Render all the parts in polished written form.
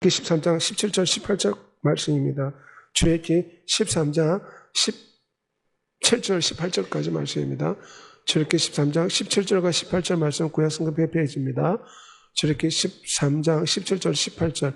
13장 17절 18절 말씀입니다. 출애굽기 13장 17절 18절까지 말씀입니다. 출애굽기 13장 17절과 18절 말씀 구약성경 100페이지입니다. 출애굽기 13장 17절 18절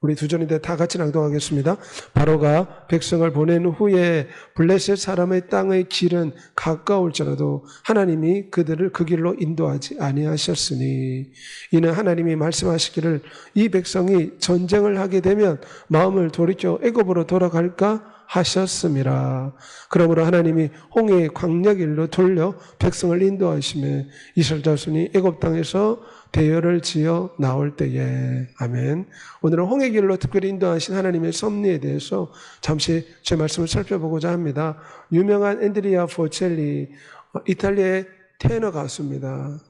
우리 두 절인데 다 같이 낭독하겠습니다. 바로가 백성을 보낸 후에 블레셋 사람의 땅의 길은 가까울지라도 하나님이 그들을 그 길로 인도하지 아니하셨으니 이는 하나님이 말씀하시기를 이 백성이 전쟁을 하게 되면 마음을 돌이켜 애굽으로 돌아갈까 하셨음이라. 그러므로 하나님이 홍해의 광야길로 돌려 백성을 인도하시매 이스라엘 자손이 애굽 땅에서 대열을 지어 나올 때에. 아멘. 오늘은 홍해길로 특별히 인도하신 하나님의 섭리에 대해서 잠시 제 말씀을 살펴보고자 합니다. 유명한 앤드리아 보첼리, 이탈리아의 테너 가수입니다.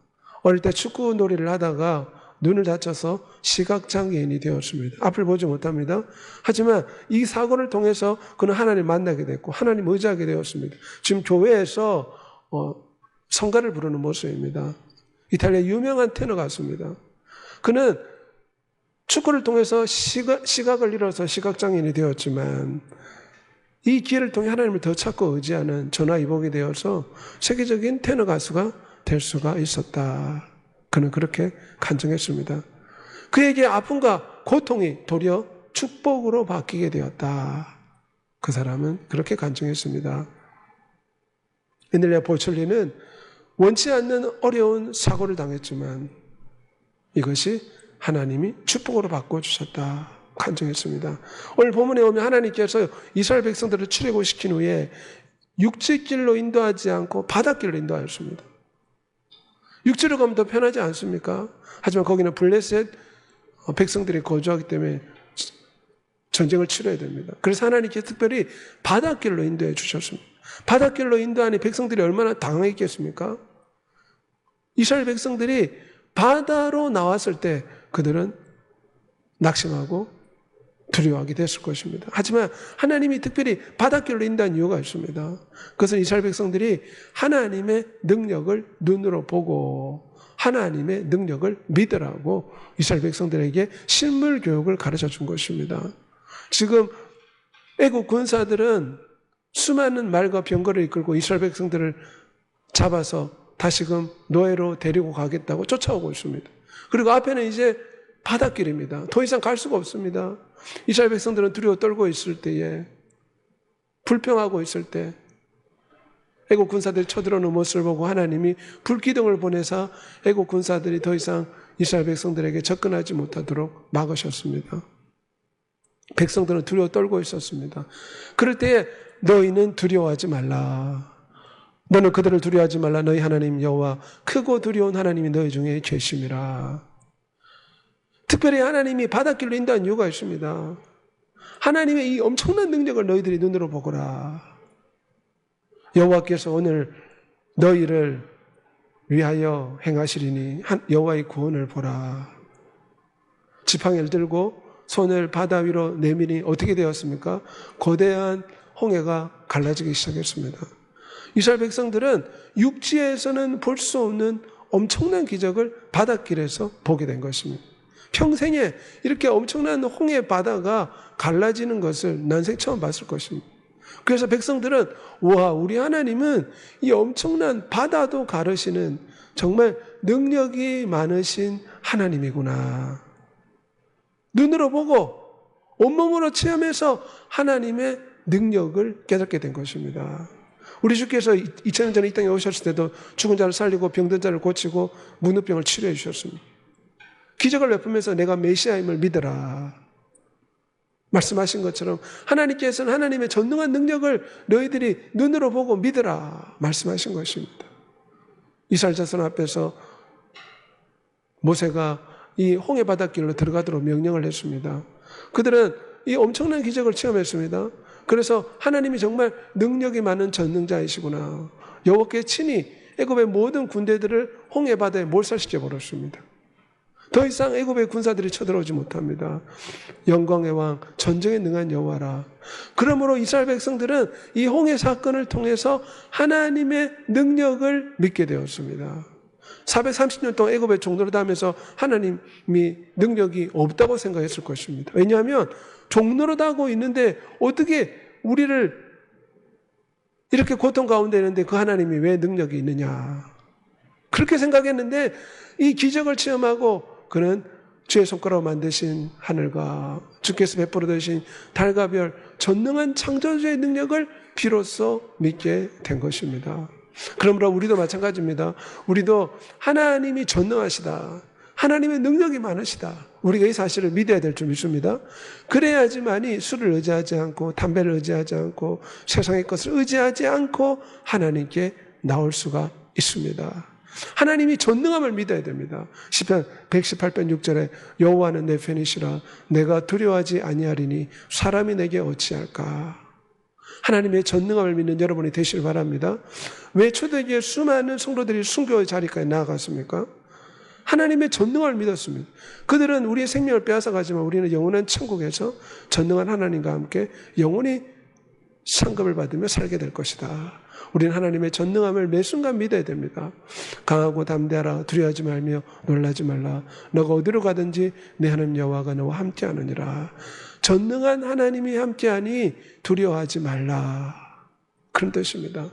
어릴 때 축구 놀이를 하다가 눈을 다쳐서 시각장애인이 되었습니다. 앞을 보지 못합니다. 하지만 이 사고를 통해서 그는 하나님을 만나게 됐고 하나님 의지하게 되었습니다. 지금 교회에서 성가를 부르는 모습입니다. 이탈리아 유명한 테너 가수입니다. 그는 축구를 통해서 시각을 잃어서 시각장애인이 되었지만 이 기회를 통해 하나님을 더 찾고 의지하는 전화위복이 되어서 세계적인 테너 가수가 될 수가 있었다. 그는 그렇게 간증했습니다. 그에게 아픔과 고통이 도리어 축복으로 바뀌게 되었다. 그 사람은 그렇게 간증했습니다. 앤드리아 보첼리는 원치 않는 어려운 사고를 당했지만 이것이 하나님이 축복으로 바꿔주셨다. 간증했습니다. 오늘 본문에 오면 하나님께서 이스라엘 백성들을 출애굽시킨 후에 육지길로 인도하지 않고 바닷길로 인도하였습니다. 육지로 가면 더 편하지 않습니까? 하지만 거기는 블레셋 백성들이 거주하기 때문에 전쟁을 치러야 됩니다. 그래서 하나님께서 특별히 바닷길로 인도해 주셨습니다. 바닷길로 인도하니 백성들이 얼마나 당황했겠습니까? 이스라엘 백성들이 바다로 나왔을 때 그들은 낙심하고 두려워하게 됐을 것입니다. 하지만 하나님이 특별히 바닷길로 인도한 이유가 있습니다. 그것은 이스라엘 백성들이 하나님의 능력을 눈으로 보고 하나님의 능력을 믿으라고 이스라엘 백성들에게 실물 교육을 가르쳐 준 것입니다. 지금 애국 군사들은 수많은 말과 병거를 이끌고 이스라엘 백성들을 잡아서 다시금 노예로 데리고 가겠다고 쫓아오고 있습니다. 그리고 앞에는 이제 바닷길입니다. 더 이상 갈 수가 없습니다. 이스라엘 백성들은 두려워 떨고 있을 때에 불평하고 있을 때 애국 군사들이 쳐들어오는 모습을 보고 하나님이 불기둥을 보내사 애국 군사들이 더 이상 이스라엘 백성들에게 접근하지 못하도록 막으셨습니다. 백성들은 두려워 떨고 있었습니다. 그럴 때에 너희는 두려워하지 말라. 너는 그들을 두려워하지 말라. 너희 하나님 여호와 크고 두려운 하나님이 너희 중에 계심이라. 특별히 하나님이 바닷길로 인도한 이유가 있습니다. 하나님의 이 엄청난 능력을 너희들이 눈으로 보거라. 여호와께서 오늘 너희를 위하여 행하시리니 여호와의 구원을 보라. 지팡이를 들고 손을 바다 위로 내미니 어떻게 되었습니까? 거대한 홍해가 갈라지기 시작했습니다. 이스라엘 백성들은 육지에서는 볼 수 없는 엄청난 기적을 바닷길에서 보게 된 것입니다. 평생에 이렇게 엄청난 홍해 바다가 갈라지는 것을 난생 처음 봤을 것입니다. 그래서 백성들은 와, 우리 하나님은 이 엄청난 바다도 가르시는 정말 능력이 많으신 하나님이구나. 눈으로 보고 온몸으로 체험해서 하나님의 능력을 깨닫게 된 것입니다. 우리 주께서 2000년 전에 이 땅에 오셨을 때도 죽은 자를 살리고 병든 자를 고치고 문우병을 치료해 주셨습니다. 기적을 베푸면서 내가 메시아임을 믿어라 말씀하신 것처럼 하나님께서는 하나님의 전능한 능력을 너희들이 눈으로 보고 믿어라 말씀하신 것입니다. 이스라엘 자손 앞에서 모세가 이 홍해 바닷길로 들어가도록 명령을 했습니다. 그들은 이 엄청난 기적을 체험했습니다. 그래서 하나님이 정말 능력이 많은 전능자이시구나. 여호와께 친히 애굽의 모든 군대들을 홍해 바다에 몰살시켜 버렸습니다. 더 이상 애굽의 군사들이 쳐들어오지 못합니다. 영광의 왕, 전쟁에 능한 여호와라. 그러므로 이스라엘 백성들은 이 홍해 사건을 통해서 하나님의 능력을 믿게 되었습니다. 430년 동안 애굽의 종노릇 하면서 하나님이 능력이 없다고 생각했을 것입니다. 왜냐하면 종노릇 하고 있는데 어떻게 우리를 이렇게 고통 가운데 있는데 그 하나님이 왜 능력이 있느냐. 그렇게 생각했는데 이 기적을 체험하고 그는 주의 손가락으로 만드신 하늘과 주께서 베풀어 주신 달과 별 전능한 창조주의 능력을 비로소 믿게 된 것입니다. 그러므로 우리도 마찬가지입니다. 우리도 하나님이 전능하시다. 하나님의 능력이 많으시다. 우리가 이 사실을 믿어야 될 줄 믿습니다. 그래야지만이 술을 의지하지 않고 담배를 의지하지 않고 세상의 것을 의지하지 않고 하나님께 나올 수가 있습니다. 하나님이 전능함을 믿어야 됩니다. 시편 118편 6절에 여호와는 내 편이시라 내가 두려워하지 아니하리니 사람이 내게 어찌할까. 하나님의 전능함을 믿는 여러분이 되시길 바랍니다. 왜 초대교회 수많은 성도들이 순교의 자리까지 나아갔습니까? 하나님의 전능함을 믿었습니다. 그들은 우리의 생명을 빼앗아가지만 우리는 영원한 천국에서 전능한 하나님과 함께 영원히 상급을 받으며 살게 될 것이다. 우리는 하나님의 전능함을 매 순간 믿어야 됩니다. 강하고 담대하라. 두려워하지 말며 놀라지 말라. 너가 어디로 가든지 내 하나님 여호와가 너와 함께하느니라. 전능한 하나님이 함께하니 두려워하지 말라. 그런 뜻입니다.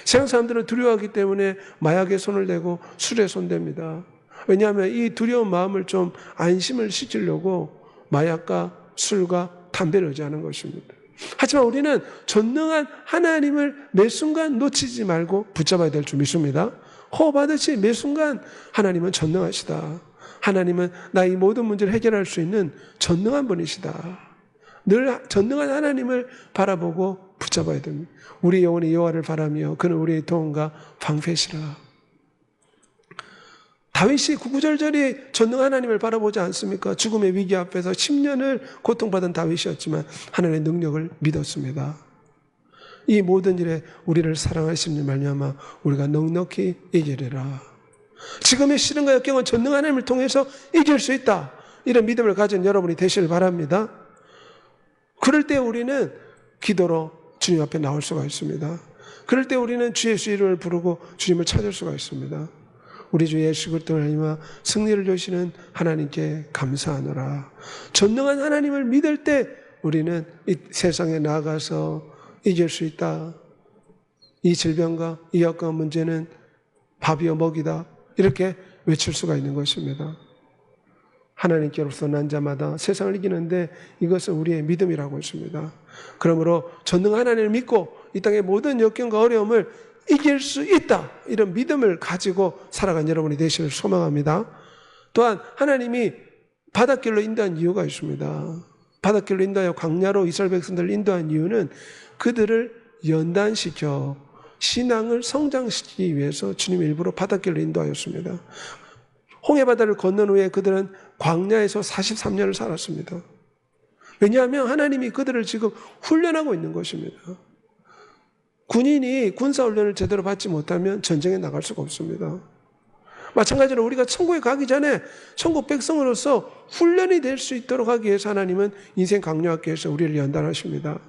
세상 사람들은 두려워하기 때문에 마약에 손을 대고 술에 손댑니다. 왜냐하면 이 두려운 마음을 좀 안심을 시키려고 마약과 술과 담배를 의지하는 것입니다. 하지만 우리는 전능한 하나님을 매 순간 놓치지 말고 붙잡아야 될 줄 믿습니다. 호흡하듯이 매 순간 하나님은 전능하시다. 하나님은 나의 모든 문제를 해결할 수 있는 전능한 분이시다. 늘 전능한 하나님을 바라보고 붙잡아야 됩니다. 우리 영혼이 여호와를 바라며 그는 우리의 도움과 방패시라. 다윗이 구구절절히 전능한 하나님을 바라보지 않습니까? 죽음의 위기 앞에서 10년을 고통받은 다윗이었지만 하나님의 능력을 믿었습니다. 이 모든 일에 우리를 사랑하시는 말미암아 우리가 넉넉히 이기리라. 지금의 시련과 역경은 전능한 하나님을 통해서 이길 수 있다. 이런 믿음을 가진 여러분이 되시길 바랍니다. 그럴 때 우리는 기도로 주님 앞에 나올 수가 있습니다. 그럴 때 우리는 주의 이름을 부르고 주님을 찾을 수가 있습니다. 우리 주 예수 그리스도를 하나님과 승리를 주시는 하나님께 감사하노라. 전능한 하나님을 믿을 때 우리는 이 세상에 나아가서 이길 수 있다. 이 질병과 이 역과 문제는 밥이요 먹이다. 이렇게 외칠 수가 있는 것입니다. 하나님께로서 난 자마다 세상을 이기는데 이것은 우리의 믿음이라고 했습니다. 그러므로 전능한 하나님을 믿고 이 땅의 모든 역경과 어려움을 이길 수 있다. 이런 믿음을 가지고 살아간 여러분이 되시길 소망합니다. 또한 하나님이 바닷길로 인도한 이유가 있습니다. 바닷길로 인도하여 광야로 이스라엘 백성들을 인도한 이유는 그들을 연단시켜 신앙을 성장시키기 위해서 주님이 일부러 바닷길로 인도하였습니다. 홍해바다를 건넌 후에 그들은 광야에서 43년을 살았습니다. 왜냐하면 하나님이 그들을 지금 훈련하고 있는 것입니다. 군인이 군사훈련을 제대로 받지 못하면 전쟁에 나갈 수가 없습니다. 마찬가지로 우리가 천국에 가기 전에 천국 백성으로서 훈련이 될 수 있도록 하기 위해서 하나님은 인생 강요학교에서 우리를 연단하십니다.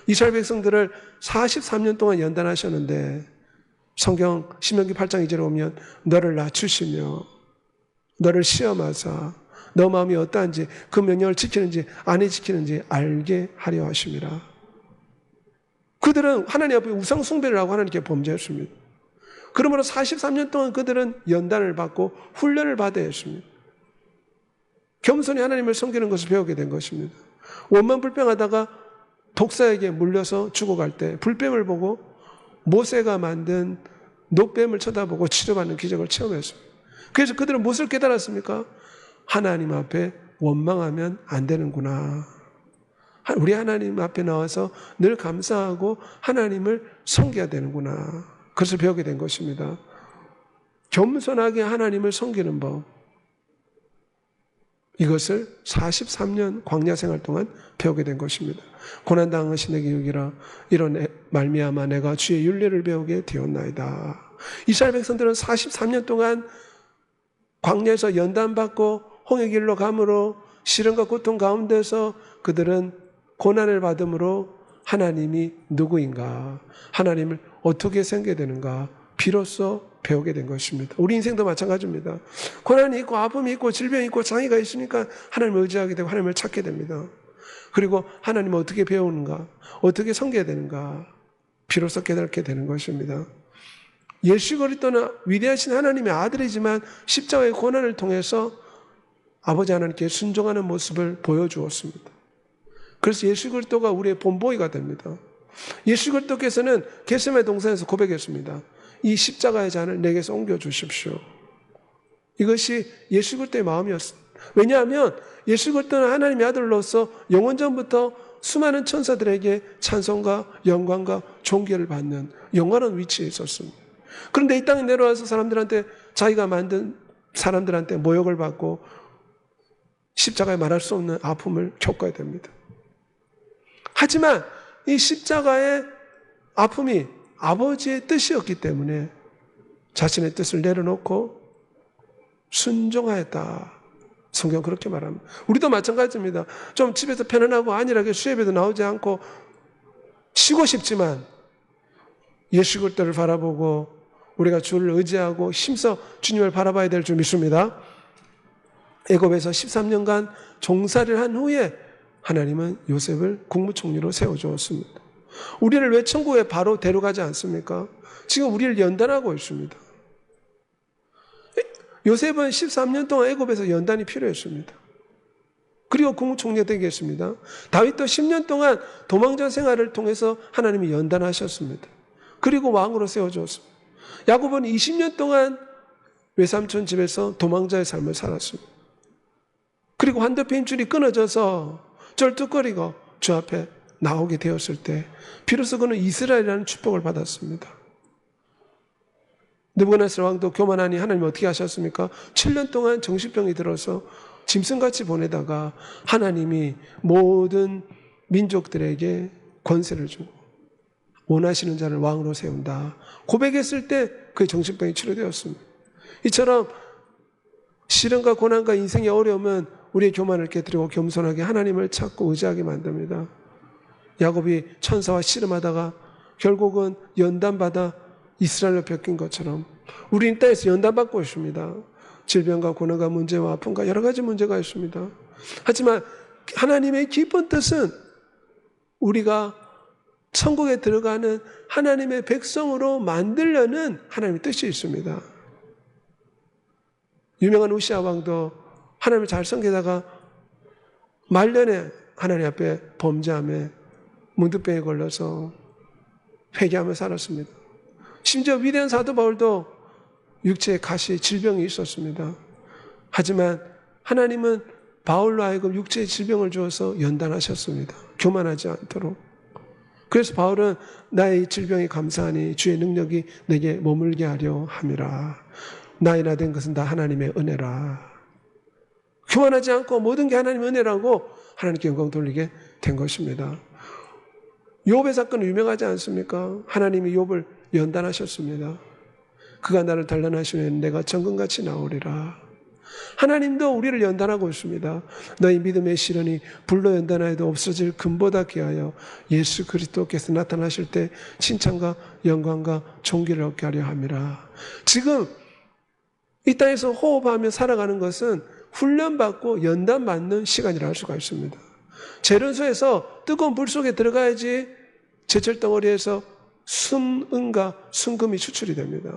이스라엘 백성들을 43년 동안 연단하셨는데 성경 신명기 8장 2절에 보면 너를 낮추시며 너를 시험하사 너 마음이 어떠한지 그 명령을 지키는지 안 지키는지 알게 하려 하심이라. 그들은 하나님 앞에 우상 숭배를 하고 하나님께 범죄했습니다. 그러므로 43년 동안 그들은 연단을 받고 훈련을 받아야 했습니다. 겸손히 하나님을 섬기는 것을 배우게 된 것입니다. 원만 불평하다가 독사에게 물려서 죽어갈 때 불뱀을 보고 모세가 만든 녹뱀을 쳐다보고 치료받는 기적을 체험했습니다. 그래서 그들은 무엇을 깨달았습니까? 하나님 앞에 원망하면 안 되는구나. 우리 하나님 앞에 나와서 늘 감사하고 하나님을 섬겨야 되는구나. 그것을 배우게 된 것입니다. 겸손하게 하나님을 섬기는 법. 이것을 43년 광야 생활 동안 배우게 된 것입니다. 고난당하신 내게 여기라 이런 말미암아 내가 주의 윤례를 배우게 되었나이다. 이스라엘 백성들은 43년 동안 광야에서 연단받고 홍해길로 감으로 시련과 고통 가운데서 그들은 고난을 받음으로 하나님이 누구인가, 하나님을 어떻게 생각해야 되는가 비로소 배우게 된 것입니다. 우리 인생도 마찬가지입니다. 고난이 있고 아픔이 있고 질병이 있고 장애가 있으니까 하나님을 의지하게 되고 하나님을 찾게 됩니다. 그리고 하나님을 어떻게 배우는가, 어떻게 섬겨야 되는가 비로소 깨닫게 되는 것입니다. 예수 그리스도는 위대하신 하나님의 아들이지만 십자가의 고난을 통해서 아버지 하나님께 순종하는 모습을 보여주었습니다. 그래서 예수 그리스도가 우리의 본보이가 됩니다. 예수 그리스도께서는 겟세마네 동산에서 고백했습니다. 이 십자가의 잔을 내게서 옮겨주십시오. 이것이 예수 그리스도의 마음이었습니다. 왜냐하면 예수 그리스도는 하나님의 아들로서 영원전부터 수많은 천사들에게 찬송과 영광과 존귀를 받는 영원한 위치에 있었습니다. 그런데 이 땅에 내려와서 사람들한테 자기가 만든 사람들한테 모욕을 받고 십자가에 말할 수 없는 아픔을 겪어야 됩니다. 하지만 이 십자가의 아픔이 아버지의 뜻이었기 때문에 자신의 뜻을 내려놓고 순종하였다. 성경 그렇게 말합니다. 우리도 마찬가지입니다. 좀 집에서 편안하고 안일하게 수협에도 나오지 않고 쉬고 싶지만 예수 그리스도를 바라보고 우리가 주를 의지하고 힘써 주님을 바라봐야 될 줄 믿습니다. 애굽에서 13년간 종살이를 한 후에 하나님은 요셉을 국무총리로 세워주었습니다. 우리를 왜 천국에 바로 데려가지 않습니까? 지금 우리를 연단하고 있습니다. 요셉은 13년 동안 애굽에서 연단이 필요했습니다. 그리고 국무총리가 되겠습니다. 다윗도 10년 동안 도망자 생활을 통해서 하나님이 연단하셨습니다. 그리고 왕으로 세워주었습니다. 야곱은 20년 동안 외삼촌 집에서 도망자의 삶을 살았습니다. 그리고 환도표 힘줄이 끊어져서 쩔뚝거리고 주 앞에 나오게 되었을 때 비로소 그는 이스라엘이라는 축복을 받았습니다. 느부갓네살 왕도 교만하니 하나님 어떻게 하셨습니까? 7년 동안 정신병이 들어서 짐승같이 보내다가 하나님이 모든 민족들에게 권세를 주고 원하시는 자를 왕으로 세운다. 고백했을 때 그의 정신병이 치료되었습니다. 이처럼 시련과 고난과 인생의 어려움은 우리의 교만을 깨뜨리고 겸손하게 하나님을 찾고 의지하게 만듭니다. 야곱이 천사와 씨름하다가 결국은 연단받아 이스라엘로 뺏긴 것처럼 우리는 땅에서 연단받고 있습니다. 질병과 고난과 문제와 아픔과 여러 가지 문제가 있습니다. 하지만 하나님의 깊은 뜻은 우리가 천국에 들어가는 하나님의 백성으로 만들려는 하나님의 뜻이 있습니다. 유명한 우시아 왕도 하나님을 잘 섬기다가 말년에 하나님 앞에 범죄함에 문득병에 걸려서 회개하며 살았습니다. 심지어 위대한 사도 바울도 육체에 가시 질병이 있었습니다. 하지만 하나님은 바울로 하여금 육체의 질병을 주어서 연단하셨습니다. 교만하지 않도록. 그래서 바울은 나의 질병이 감사하니 주의 능력이 내게 머물게 하려 함이라. 나이나 된 것은 다 하나님의 은혜라. 교만하지 않고 모든 게 하나님의 은혜라고 하나님께 영광 돌리게 된 것입니다. 욥의 사건은 유명하지 않습니까? 하나님이 욥을 연단하셨습니다. 그가 나를 단련하시면 내가 정금같이 나오리라. 하나님도 우리를 연단하고 있습니다. 너희 믿음의 시련이 불로 연단하여도 없어질 금보다 귀하여 예수 그리스도께서 나타나실 때 칭찬과 영광과 존귀를 얻게 하려 함이라. 지금 이 땅에서 호흡하며 살아가는 것은 훈련받고 연단받는 시간이라 할 수가 있습니다. 재련소에서 뜨거운 불 속에 들어가야지 제철 덩어리에서 순은과 순금이 추출이 됩니다.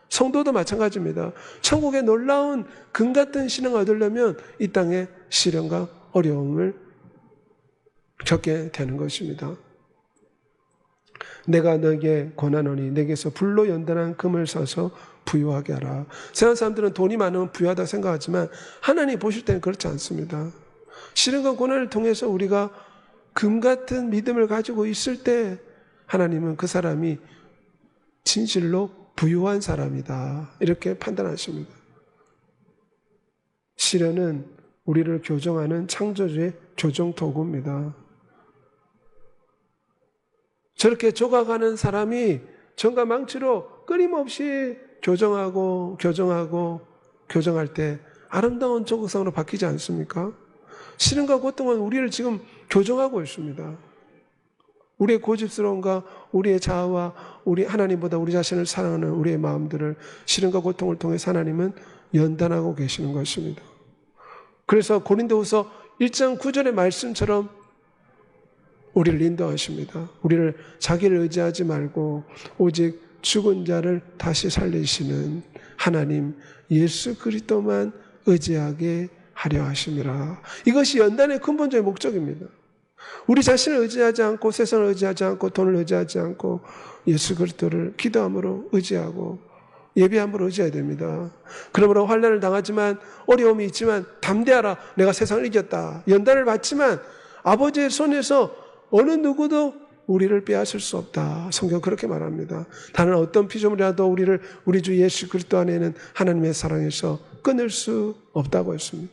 성도도 마찬가지입니다. 천국의 놀라운 금 같은 신앙을 얻으려면 이 땅의 시련과 어려움을 겪게 되는 것입니다. 내가 너에게 권하노니 내게서 불로 연단한 금을 사서 부유하게 하라. 세상 사람들은 돈이 많으면 부유하다고 생각하지만 하나님 보실 때는 그렇지 않습니다. 시련과 고난을 통해서 우리가 금 같은 믿음을 가지고 있을 때 하나님은 그 사람이 진실로 부유한 사람이다. 이렇게 판단하십니다. 시련은 우리를 교정하는 창조주의 교정 도구입니다. 저렇게 조각하는 사람이 전과 망치로 끊임없이 교정할 때 아름다운 조각상으로 바뀌지 않습니까? 시련과 고통은 우리를 지금 교정하고 있습니다. 우리의 고집스러움과 우리의 자아와 우리 하나님보다 우리 자신을 사랑하는 우리의 마음들을 시련과 고통을 통해서 하나님은 연단하고 계시는 것입니다. 그래서 고린도후서 1장 9절의 말씀처럼 우리를 인도하십니다. 우리를 자기를 의지하지 말고 오직 죽은 자를 다시 살리시는 하나님 예수 그리스도만 의지하게 하려 하심이라. 이것이 연단의 근본적인 목적입니다. 우리 자신을 의지하지 않고 세상을 의지하지 않고 돈을 의지하지 않고 예수 그리스도를 기도함으로 의지하고 예배함으로 의지해야 됩니다. 그러므로 환난을 당하지만 어려움이 있지만 담대하라. 내가 세상을 이겼다. 연단을 받지만 아버지의 손에서 어느 누구도 우리를 빼앗을 수 없다. 성경 그렇게 말합니다. 다른 어떤 피조물이라도 우리를 우리 주 예수 그리스도 안에는 하나님의 사랑에서 끊을 수 없다고 했습니다.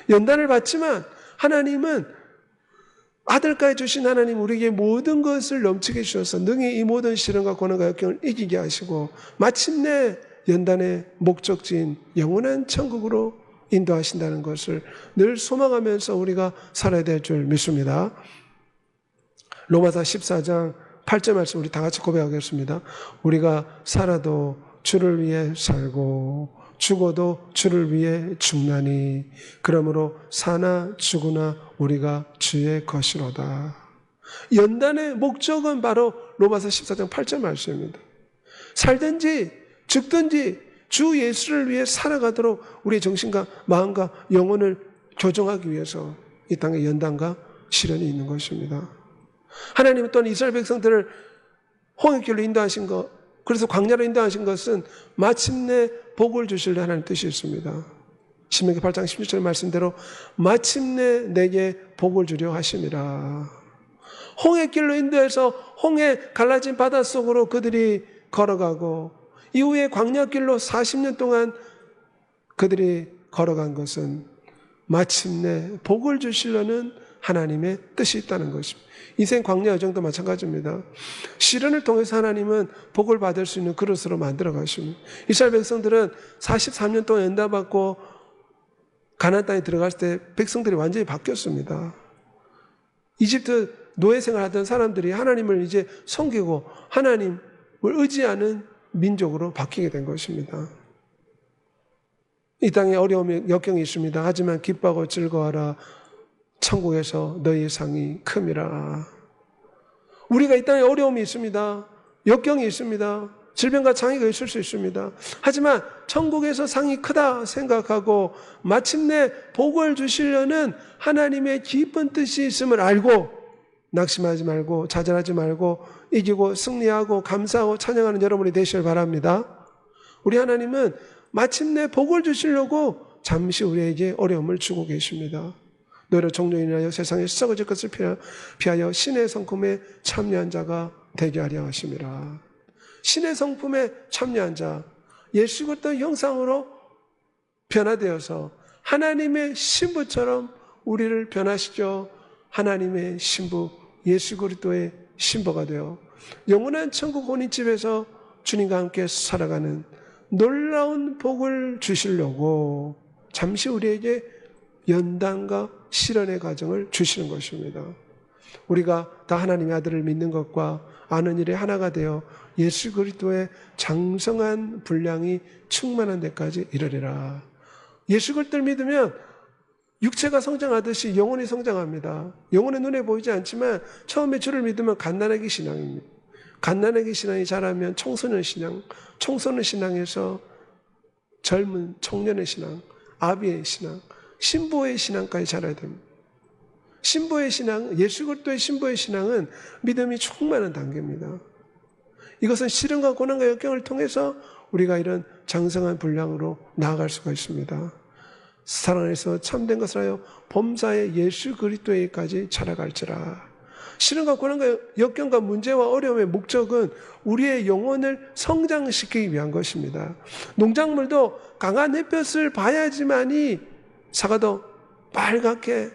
연단을 받지만 하나님은 아들까지 주신 하나님 우리에게 모든 것을 넘치게 주셔서 능히 이 모든 시련과 고난과 역경을 이기게 하시고 마침내 연단의 목적지인 영원한 천국으로 인도하신다는 것을 늘 소망하면서 우리가 살아야 될 줄 믿습니다. 로마서 14장 8절 말씀 우리 다 같이 고백하겠습니다. 우리가 살아도 주를 위해 살고 죽어도 주를 위해 죽나니 그러므로 사나 죽으나 우리가 주의 것이로다. 연단의 목적은 바로 로마서 14장 8절 말씀입니다. 살든지 죽든지 주 예수를 위해 살아가도록 우리의 정신과 마음과 영혼을 교정하기 위해서 이 땅에 연단과 시련이 있는 것입니다. 하나님은 또한 이스라엘 백성들을 홍해길로 인도하신 것, 그래서 광야로 인도하신 것은 마침내 복을 주실 하나님 뜻이 있습니다. 신명기 8장 16절 말씀대로 마침내 내게 복을 주려 하심이라. 홍해길로 인도해서 홍해 갈라진 바닷속으로 그들이 걸어가고 이후에 광야길로 40년 동안 그들이 걸어간 것은 마침내 복을 주시려는 하나님의 뜻이 있다는 것입니다. 인생 광야 여정도 마찬가지입니다. 시련을 통해서 하나님은 복을 받을 수 있는 그릇으로 만들어 가십니다. 이스라엘 백성들은 43년 동안 연단받고 가나안 땅에 들어갔을 때 백성들이 완전히 바뀌었습니다. 이집트 노예 생활하던 사람들이 하나님을 이제 섬기고 하나님을 의지하는 민족으로 바뀌게 된 것입니다. 이 땅에 어려움이 역경이 있습니다. 하지만 기뻐하고 즐거워하라. 천국에서 너희의 상이 큼이라. 우리가 이 땅에 어려움이 있습니다. 역경이 있습니다. 질병과 장애가 있을 수 있습니다. 하지만 천국에서 상이 크다 생각하고 마침내 복을 주시려는 하나님의 깊은 뜻이 있음을 알고 낙심하지 말고 좌절하지 말고 이기고 승리하고 감사하고 찬양하는 여러분이 되시길 바랍니다. 우리 하나님은 마침내 복을 주시려고 잠시 우리에게 어려움을 주고 계십니다. 너희를 종종이 인하여 세상에 썩어질 것을 피하여 신의 성품에 참여한 자가 되게 하려 하심이라. 신의 성품에 참여한 자, 예수 그리스도의 형상으로 변화되어서 하나님의 신부처럼 우리를 변화시켜 하나님의 신부 예수 그리스도의 신부가 되어 영원한 천국 혼인집에서 주님과 함께 살아가는 놀라운 복을 주시려고 잠시 우리에게 연단과 시련의 과정을 주시는 것입니다. 우리가 다 하나님의 아들을 믿는 것과 아는 일에 하나가 되어 예수 그리스도의 장성한 분량이 충만한 데까지 이르리라. 예수 그리스도를 믿으면 육체가 성장하듯이 영혼이 성장합니다. 영혼의 눈에 보이지 않지만 처음에 주를 믿으면 갓난아기 신앙입니다. 갓난아기 신앙이 자라면 청소년 신앙, 청소년 신앙에서 젊은 청년의 신앙, 아비의 신앙, 신부의 신앙까지 자라야 됩니다. 신부의 신앙, 예수 그리스도의 신부의 신앙은 믿음이 충만한 단계입니다. 이것은 시련과 고난과 역경을 통해서 우리가 이런 장성한 분량으로 나아갈 수가 있습니다. 사랑 안에서 참된 것을 하여 범사의 예수 그리스도에까지 자라갈지라. 시련과 고난과 역경과 문제와 어려움의 목적은 우리의 영혼을 성장시키기 위한 것입니다. 농작물도 강한 햇볕을 봐야지만이 사과도 빨갛게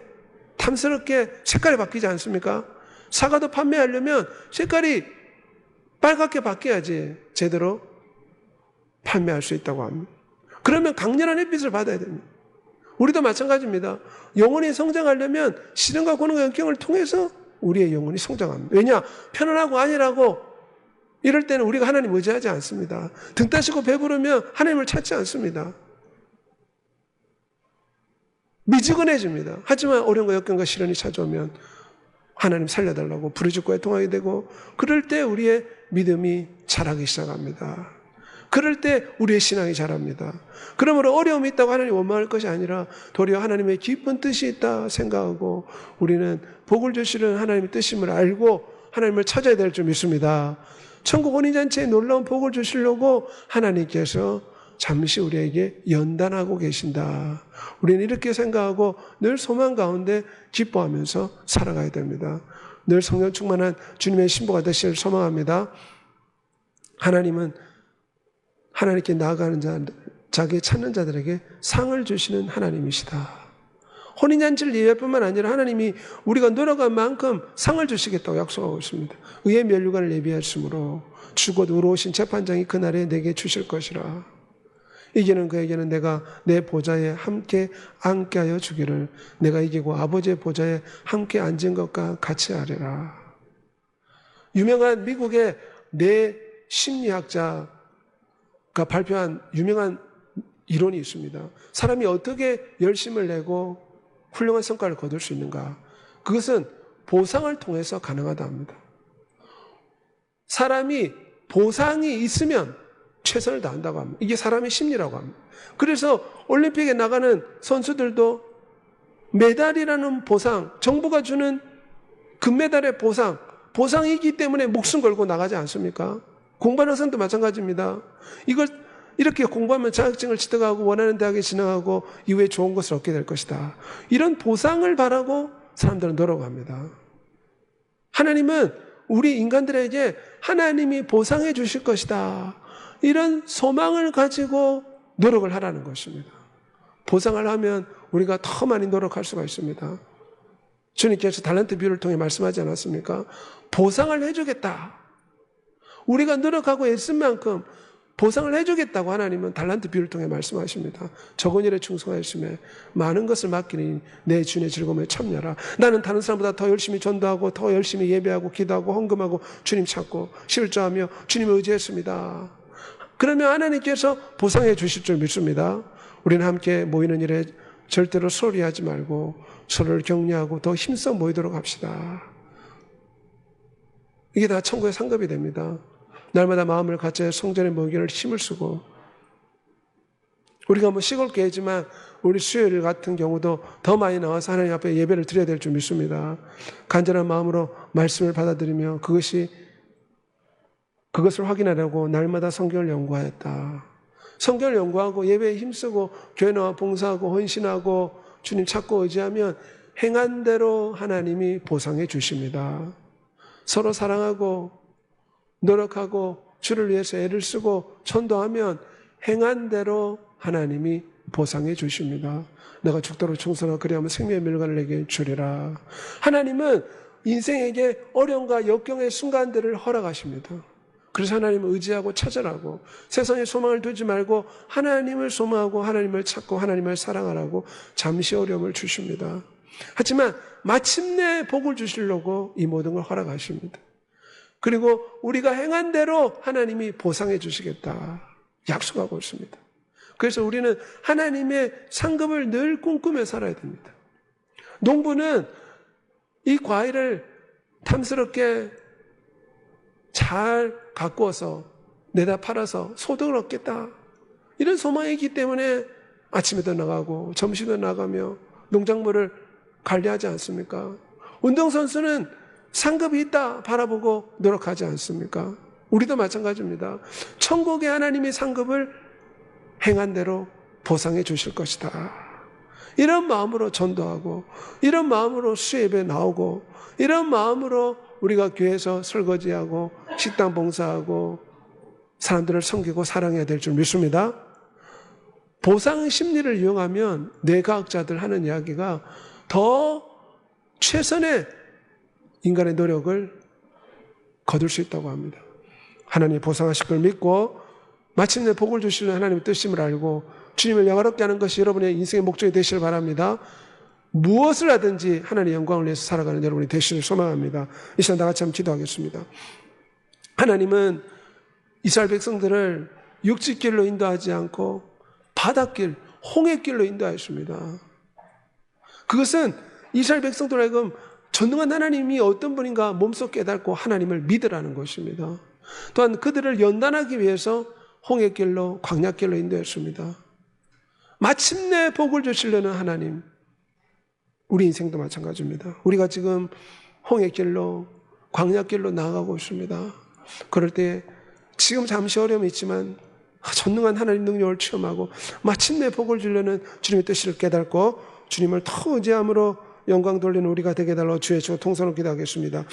탐스럽게 색깔이 바뀌지 않습니까? 사과도 판매하려면 색깔이 빨갛게 바뀌어야지 제대로 판매할 수 있다고 합니다. 그러면 강렬한 햇빛을 받아야 됩니다. 우리도 마찬가지입니다. 영혼이 성장하려면 시련과 고난과 역경을 통해서 우리의 영혼이 성장합니다. 왜냐? 편안하고 안일하고 이럴 때는 우리가 하나님 의지하지 않습니다. 등 따시고 배부르면 하나님을 찾지 않습니다. 미지근해집니다. 하지만 어려움과 역경과 시련이 찾아오면 하나님 살려달라고 부르짖고 애통하게 되고, 그럴 때 우리의 믿음이 자라기 시작합니다. 그럴 때 우리의 신앙이 자랍니다. 그러므로 어려움이 있다고 하나님 원망할 것이 아니라 도리어 하나님의 깊은 뜻이 있다 생각하고 우리는 복을 주시는 하나님의 뜻임을 알고 하나님을 찾아야 될 줄 믿습니다. 천국 혼인잔치에 놀라운 복을 주시려고 하나님께서 잠시 우리에게 연단하고 계신다. 우리는 이렇게 생각하고 늘 소망 가운데 기뻐하면서 살아가야 됩니다. 늘 성령 충만한 주님의 신부가 되시길 소망합니다. 하나님은 하나님께 나아가는 자, 자기 찾는 자들에게 상을 주시는 하나님이시다. 혼인잔치를 예배할 뿐만 아니라 하나님이 우리가 노력한 만큼 상을 주시겠다고 약속하고 있습니다. 의의 면류관을 예비하심으로 주곧 의로우신 재판장이 그날에 내게 주실 것이라. 이기는 그에게는 내가 내 보좌에 함께 앉게 하여 주기를, 내가 이기고 아버지의 보좌에 함께 앉은 것과 같이 하리라. 유명한 미국의 뇌 심리학자가 발표한 유명한 이론이 있습니다. 사람이 어떻게 열심을 내고 훌륭한 성과를 거둘 수 있는가? 그것은 보상을 통해서 가능하다 합니다. 사람이 보상이 있으면 최선을 다한다고 합니다. 이게 사람의 심리라고 합니다. 그래서 올림픽에 나가는 선수들도 메달이라는 보상, 정부가 주는 금메달의 보상이 있기 때문에 목숨 걸고 나가지 않습니까? 공부하는 학생도 마찬가지입니다. 이걸 이렇게 공부하면 자격증을 취득하고 원하는 대학에 진학하고 이후에 좋은 것을 얻게 될 것이다. 이런 보상을 바라고 사람들은 노력합니다. 하나님은 우리 인간들에게 하나님이 보상해 주실 것이다. 이런 소망을 가지고 노력을 하라는 것입니다. 보상을 하면 우리가 더 많이 노력할 수가 있습니다. 주님께서 달란트 비유를 통해 말씀하지 않았습니까? 보상을 해주겠다. 우리가 노력하고 애쓴 만큼 보상을 해주겠다고 하나님은 달란트 비유를 통해 말씀하십니다. 적은 일에 충성하였으며 많은 것을 맡기니 내 주인의 즐거움에 참여라. 나는 다른 사람보다 더 열심히 전도하고 더 열심히 예배하고 기도하고 헌금하고 주님 찾고 실조하며 주님을 의지했습니다. 그러면 하나님께서 보상해 주실 줄 믿습니다. 우리는 함께 모이는 일에 절대로 소리하지 말고 서로를 격려하고 더 힘써 모이도록 합시다. 이게 다 천국의 상급이 됩니다. 날마다 마음을 갖춰 성전에 모이기를 힘을 쓰고, 우리가 뭐 시골 교회지만 우리 수요일 같은 경우도 더 많이 나와서 하나님 앞에 예배를 드려야 될 줄 믿습니다. 간절한 마음으로 말씀을 받아들이며 그것을 확인하려고 날마다 성경을 연구하였다. 성경을 연구하고 예배에 힘쓰고 교회 나와 봉사하고 헌신하고 주님 찾고 의지하면 행한 대로 하나님이 보상해 주십니다. 서로 사랑하고 노력하고 주를 위해서 애를 쓰고 전도하면 행한 대로 하나님이 보상해 주십니다. 내가 죽도록 충성하고 그리하면 생명의 멸관을 내게 주리라. 하나님은 인생에게 어려움과 역경의 순간들을 허락하십니다. 그래서 하나님을 의지하고 찾으라고, 세상에 소망을 두지 말고 하나님을 소망하고 하나님을 찾고 하나님을 사랑하라고 잠시 어려움을 주십니다. 하지만 마침내 복을 주시려고 이 모든 걸 허락하십니다. 그리고 우리가 행한 대로 하나님이 보상해 주시겠다 약속하고 있습니다. 그래서 우리는 하나님의 상급을 늘 꿈꾸며 살아야 됩니다. 농부는 이 과일을 탐스럽게 잘 가꾸어서 내다 팔아서 소득을 얻겠다, 이런 소망이 있기 때문에 아침에도 나가고 점심도 나가며 농작물을 관리하지 않습니까? 운동선수는 상급이 있다 바라보고 노력하지 않습니까? 우리도 마찬가지입니다. 천국의 하나님의 상급을 행한 대로 보상해 주실 것이다. 이런 마음으로 전도하고, 이런 마음으로 수예배 나오고, 이런 마음으로 우리가 교회에서 설거지하고 식당 봉사하고 사람들을 섬기고 사랑해야 될 줄 믿습니다. 보상 심리를 이용하면 뇌과학자들 하는 이야기가 더 최선의 인간의 노력을 거둘 수 있다고 합니다. 하나님이 보상하실 걸 믿고 마침내 복을 주시는 하나님의 뜻임을 알고 주님을 영화롭게 하는 것이 여러분의 인생의 목적이 되시길 바랍니다. 무엇을 하든지 하나님의 영광을 위해서 살아가는 여러분이 되시길 소망합니다. 이 시간 다 같이 한번 기도하겠습니다. 하나님은 이스라엘 백성들을 육지길로 인도하지 않고 바닷길, 홍해길로 인도하였습니다. 그것은 이스라엘 백성들을 하여금 전능한 하나님이 어떤 분인가 몸소 깨닫고 하나님을 믿으라는 것입니다. 또한 그들을 연단하기 위해서 홍해길로 광야길로 인도했습니다. 마침내 복을 주시려는 하나님, 우리 인생도 마찬가지입니다. 우리가 지금 홍해길로 광야길로 나아가고 있습니다. 그럴 때 지금 잠시 어려움이 있지만 전능한 하나님 능력을 체험하고 마침내 복을 주려는 주님의 뜻을 깨닫고 주님을 더 의지함으로 영광 돌리는 우리가 되게 달라고 주의 주 통성으로 기도하겠습니다.